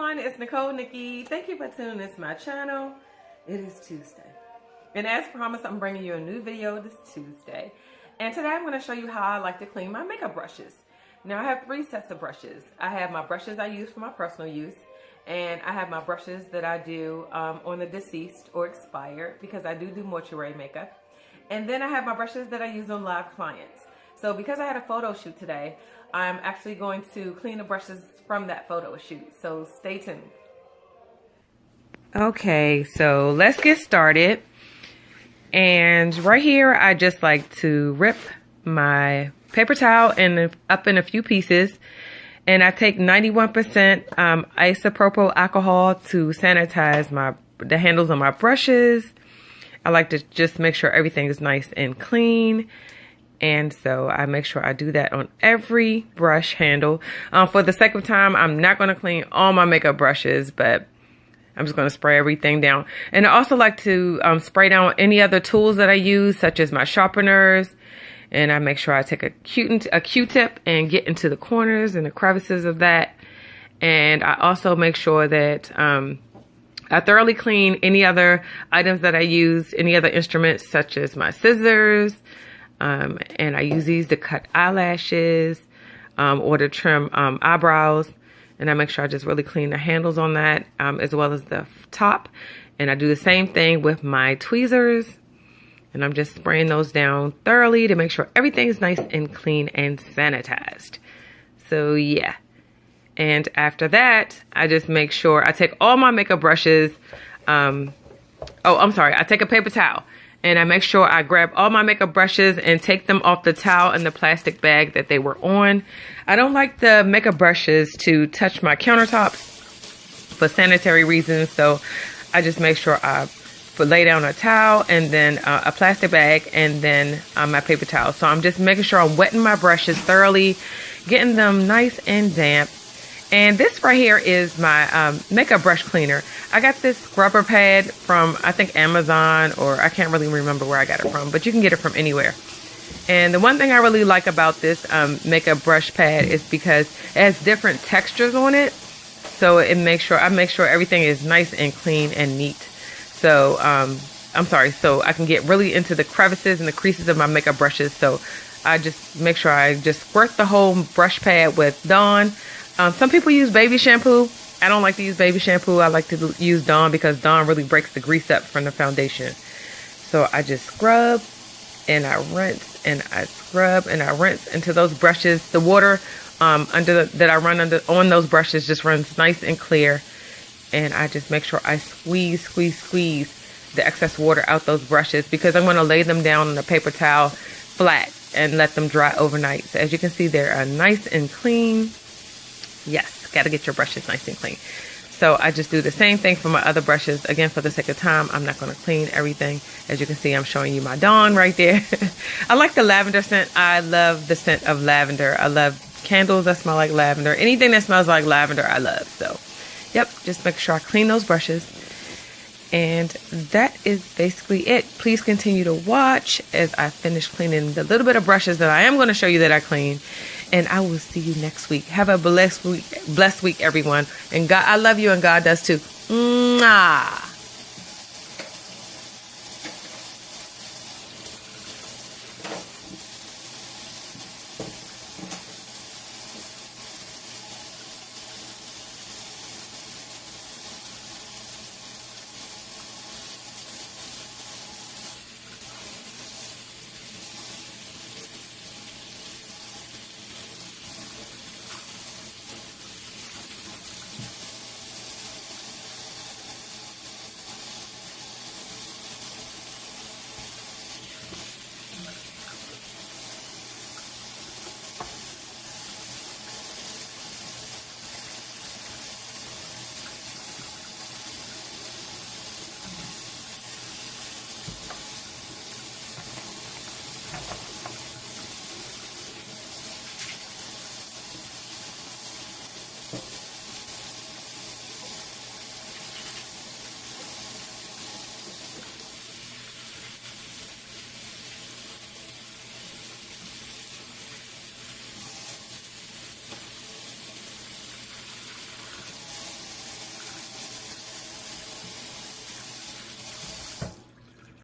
everyone, it's Nicole Nikki. Thank you for tuning into my channel. It is Tuesday. And as promised, I'm bringing you a new video this Tuesday. And today I'm going to show you how I like to clean my makeup brushes. Now I have 3 sets of brushes. I have my brushes I use for my personal use. And I have my brushes that I do on the deceased or expired because I do mortuary makeup. And then I have my brushes that I use on live clients. So because I had a photo shoot today, I'm actually going to clean the brushes from that photo shoot. So stay tuned. Okay, so let's get started. And right here, I just like to rip my paper towel up in a few pieces. And I take 91% isopropyl alcohol to sanitize the handles on my brushes. I like to just make sure everything is nice and clean. And so I make sure I do that on every brush handle. For the sake of time, I'm not going to clean all my makeup brushes, but I'm just going to spray everything down. And I also like to spray down any other tools that I use, such as my sharpeners. And I make sure I take a Q-tip and get into the corners and the crevices of that. And I also make sure that I thoroughly clean any other items that I use, any other instruments, such as my scissors. And I use these to cut eyelashes or to trim eyebrows. And I make sure I just really clean the handles on that as well as the top. And I do the same thing with my tweezers. And I'm just spraying those down thoroughly to make sure everything is nice and clean and sanitized. So yeah. And after that, I just make sure I take all my makeup brushes. I take a paper towel. And I make sure I grab all my makeup brushes and take them off the towel and the plastic bag that they were on. I don't like the makeup brushes to touch my countertops for sanitary reasons. So I just make sure I lay down a towel and then a plastic bag and then my paper towel. So I'm just making sure I'm wetting my brushes thoroughly, getting them nice and damp. And this right here is my makeup brush cleaner. I got this scrubber pad from, I think, Amazon, or I can't really remember where I got it from, but you can get it from anywhere. And the one thing I really like about this makeup brush pad is because it has different textures on it. So I make sure everything is nice and clean and neat. So, so I can get really into the crevices and the creases of my makeup brushes. So I just make sure I just squirt the whole brush pad with Dawn. Some people use baby shampoo. I don't like to use baby shampoo. I like to use Dawn because Dawn really breaks the grease up from the foundation. So I just scrub and I rinse and I scrub and I rinse into those brushes. The water that I run on those brushes just runs nice and clear. And I just make sure I squeeze the excess water out those brushes because I'm going to lay them down on a paper towel flat and let them dry overnight. So as you can see, they're nice and clean. Yes, got to get your brushes nice and clean. So I just do the same thing for my other brushes. Again, for the sake of time, I'm not going to clean everything. As you can see, I'm showing you my Dawn right there. I like the lavender scent. I love the scent of lavender. I love candles that smell like lavender. Anything that smells like lavender, I love. So, yep, just make sure I clean those brushes. And that is basically it. Please continue to watch as I finish cleaning the little bit of brushes that I am going to show you that I clean. And I will see you next week. Have a blessed week, everyone. And God, I love you and God does too. Mwah.